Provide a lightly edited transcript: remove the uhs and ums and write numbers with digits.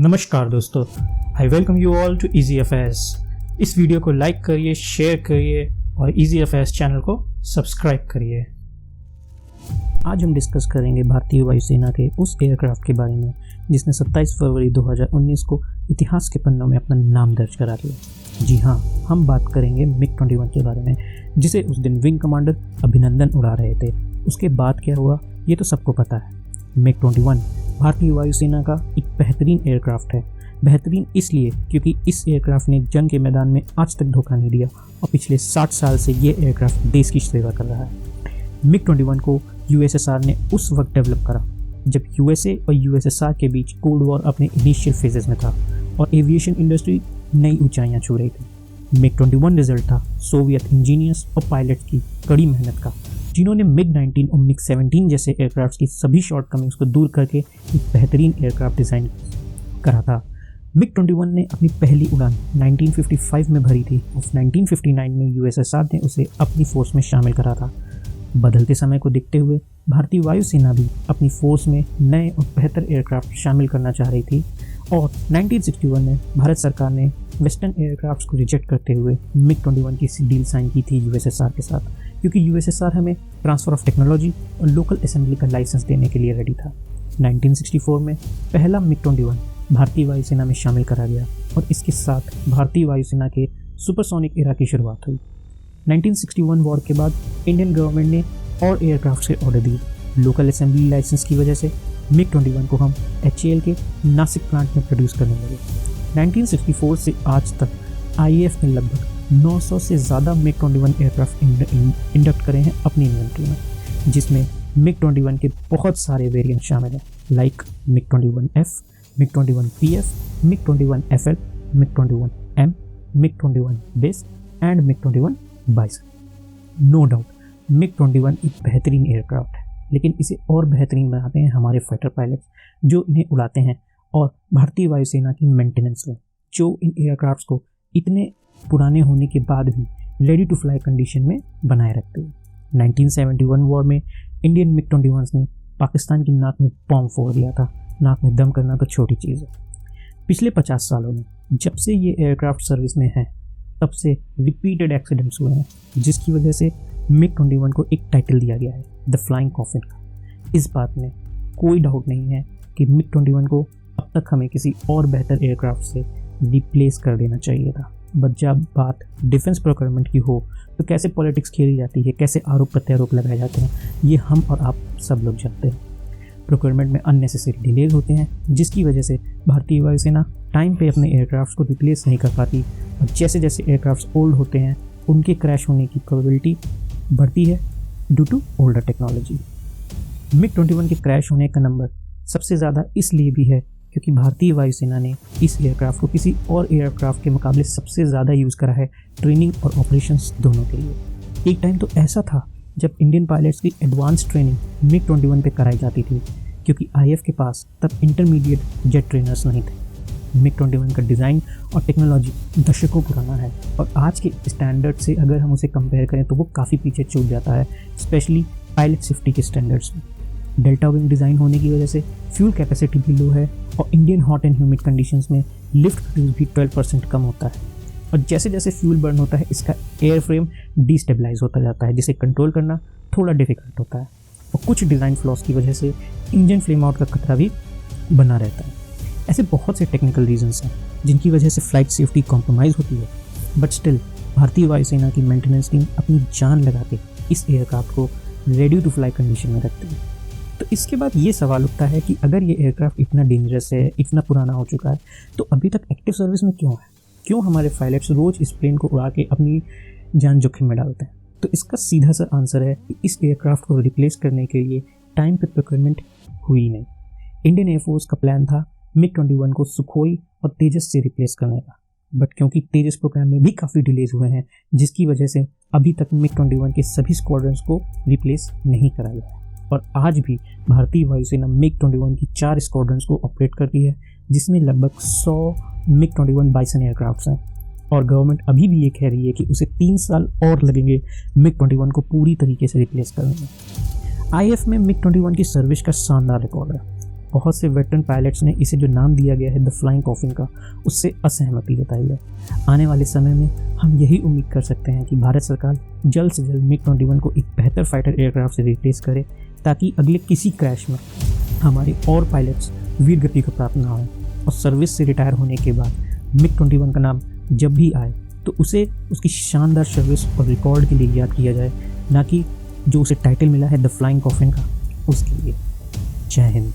नमस्कार दोस्तों, I welcome you all to easy affairs. इस वीडियो को लाइक करिए, शेयर करिए और इजी अफेयर्स चैनल को सब्सक्राइब करिए। आज हम डिस्कस करेंगे भारतीय वायुसेना के उस एयरक्राफ्ट के बारे में जिसने 27 फरवरी 2019 को इतिहास के पन्नों में अपना नाम दर्ज करा लिया। जी हाँ, हम बात करेंगे MiG-21 के बारे में, जिसे उस दिन विंग कमांडर अभिनंदन उड़ा रहे थे। उसके बाद क्या हुआ ये तो सबको पता है। MiG-21 भारतीय वायुसेना का एक बेहतरीन एयरक्राफ्ट है। बेहतरीन इसलिए क्योंकि इस एयरक्राफ्ट ने जंग के मैदान में आज तक धोखा नहीं दिया और पिछले 60 साल से ये एयरक्राफ्ट देश की सेवा कर रहा है। MiG-21 को USSR ने उस वक्त डेवलप करा जब USA और USSR के बीच कोल्ड वॉर अपने इनिशियल फेजेस में था और एविएशन इंडस्ट्री नई ऊंचाइयां छू रही थी। MiG-21 रिजल्ट था सोवियत इंजीनियर्स और पायलट्स की कड़ी मेहनत का, जिन्होंने MiG-19 और MiG-17 जैसे एयरक्राफ्ट की सभी शॉर्टकमिंग्स को दूर करके एक बेहतरीन एयरक्राफ्ट डिज़ाइन करा था। MiG-21 ने अपनी पहली उड़ान 1955 में भरी थी और 1959 में USSR ने उसे अपनी फोर्स में शामिल करा था। बदलते समय को देखते हुए भारतीय वायुसेना भी अपनी फोर्स में नए और बेहतर एयरक्राफ्ट शामिल करना चाह रही थी और 1961 में भारत सरकार ने वेस्टर्न एयरक्राफ्ट को रिजेक्ट करते हुए MiG-21 की डील साइन की थी USSR के साथ, क्योंकि USSR हमें ट्रांसफ़र ऑफ टेक्नोलॉजी और लोकल असेंबली का लाइसेंस देने के लिए रेडी था। 1964 में पहला MiG-21 भारतीय वायुसेना में शामिल करा गया और इसके साथ भारतीय वायुसेना के सुपरसोनिक एरा की शुरुआत हुई। 1961 वॉर के बाद इंडियन गवर्नमेंट ने और एयरक्राफ्ट के ऑर्डर दिए। लोकल असेंबली लाइसेंस की वजह से MiG-21 को हम HAL के नासिक प्लांट में प्रोड्यूस करने लगे। 1964 से आज तक IAF ने लगभग 900 से ज़्यादा MiG-21 एयरक्राफ्ट इंडक्ट करे हैं अपनी इन्वेंट्री में, जिसमें MiG-21 के बहुत सारे वेरिएंट शामिल हैं, like MiG-21F, MiG-21PF, MiG-21FL, MiG-21M, MiG-21 base and MiG-21 bison. No doubt MiG-21 एक बेहतरीन एयरक्राफ्ट है, लेकिन इसे और बेहतरीन बनाते हैं हमारे फाइटर पायलट्स जो इन्हें उड़ाते हैं और भारतीय वायुसेना की मेंटेनेंस में, जो इन एयरक्राफ्ट्स को इतने पुराने होने के बाद भी रेडी टू फ्लाई कंडीशन में बनाए रखते हैं। 1971 वॉर में इंडियन MiG-21 ने पाकिस्तान की नाक में बॉम्ब फोड़ दिया था। नाक में दम करना तो छोटी चीज़ है। पिछले 50 सालों में जब से ये एयरक्राफ्ट सर्विस में है तब से रिपीटेड एक्सीडेंट्स हुए हैं, जिसकी वजह से MiG-21 को एक टाइटल दिया गया है, द फ्लाइंग कॉफिन का। इस बात में कोई डाउट नहीं है कि MiG-21 को अब तक हमें किसी और बेहतर एयरक्राफ्ट से रिप्लेस कर देना चाहिए था। बट जब बात डिफेंस प्रोक्योरमेंट की हो तो कैसे पॉलिटिक्स खेली जाती है, कैसे आरोप प्रत्यारोप लगाए जाते हैं, ये हम और आप सब लोग जानते हैं। प्रोक्योरमेंट में अननेसेसरी डिलेज होते हैं, जिसकी वजह से भारतीय वायुसेना टाइम पे अपने एयरक्राफ्ट को रिप्लेस नहीं कर पाती और जैसे जैसे एयरक्राफ्ट ओल्ड होते हैं उनके क्रैश होने की प्रोबेबिलिटी बढ़ती है due to older technology. MiG-21 के क्रैश होने का नंबर सबसे ज़्यादा इसलिए भी है क्योंकि भारतीय वायुसेना ने इस एयरक्राफ्ट को किसी और एयरक्राफ्ट के मुकाबले सबसे ज़्यादा यूज़ करा है ट्रेनिंग और ऑपरेशंस दोनों के लिए। एक टाइम तो ऐसा था जब इंडियन पायलट्स की एडवांस ट्रेनिंग MiG-21 पे कराई जाती थी, क्योंकि IAF के पास तब इंटरमीडिएट जेट ट्रेनर्स नहीं थे। MiG-21 का डिज़ाइन और टेक्नोलॉजी दशकों पुराना है और आज के स्टैंडर्ड से अगर हम उसे कंपेयर करें तो वो काफ़ी पीछे छूट जाता है, स्पेशली पायलट सेफ्टी के स्टैंडर्ड्स में। डेल्टा विंग डिज़ाइन होने की वजह से फ्यूल कैपेसिटी भी लो है और Indian hot and humid conditions में लिफ्ट क्रूज भी 12% कम होता है और जैसे जैसे फ्यूल बर्न होता है इसका एयर फ्रेम डिस्टेबलाइज होता जाता है, जिसे कंट्रोल करना थोड़ा डिफिकल्ट होता है और कुछ डिज़ाइन फ्लॉस की वजह से इंजन फ्लेम आउट का खतरा भी बना रहता है। ऐसे बहुत से टेक्निकल रीजंस हैं जिनकी वजह से फ्लाइट सेफ्टी कॉम्प्रोमाइज़ होती है, बट स्टिल भारतीय वायुसेना की मेंटेनेंस टीम अपनी जान लगा के इस एयरक्राफ्ट को रेडी टू फ्लाई कंडीशन में रखती है। तो इसके बाद ये सवाल उठता है कि अगर ये एयरक्राफ्ट इतना डेंजरस है, इतना पुराना हो चुका है, तो अभी तक एक्टिव सर्विस में क्यों है? क्यों हमारे पायलट्स रोज़ इस प्लेन को उड़ा के अपनी जान जोखिम में डालते हैं? तो इसका सीधा सा आंसर है कि इस एयरक्राफ्ट को रिप्लेस करने के लिए टाइम पे प्रोक्योरमेंट हुई नहीं। इंडियन एयरफोर्स का प्लान था MiG-21 को सुखोई और तेजस से रिप्लेस करने का, बट क्योंकि तेजस प्रोग्राम में भी काफ़ी डिलेज हुए हैं, जिसकी वजह से अभी तक MiG-21 के सभी स्क्वाड्रंस को रिप्लेस नहीं करा गया है और आज भी भारतीय वायुसेना MiG-21 की 4 स्क्वाड्रंस को ऑपरेट करती है, जिसमें लगभग 100 MiG-21 बाइसन एयरक्राफ्ट्स हैं और गवर्नमेंट अभी भी ये कह रही है कि उसे 3 साल और लगेंगे MiG-21 को पूरी तरीके से रिप्लेस करने में। IAF में MiG-21 की सर्विस का शानदार रिकॉर्ड है। बहुत से वेटरन पायलट्स ने इसे जो नाम दिया गया है द फ्लाइंग कॉफिन का, उससे असहमति जताई है। आने वाले समय में हम यही उम्मीद कर सकते हैं कि भारत सरकार जल्द से जल्द MiG-21 को एक बेहतर फाइटर एयरक्राफ्ट से रिप्लेस करे, ताकि अगले किसी क्रैश में हमारे और पायलट्स वीर गति को प्राप्त ना हो और सर्विस से रिटायर होने के बाद MiG-21 का नाम जब भी आए तो उसे उसकी शानदार सर्विस और रिकॉर्ड के लिए याद किया जाए, ना कि जो उसे टाइटल मिला है द फ्लाइंग कॉफिन का, उसके लिए। जय हिंद।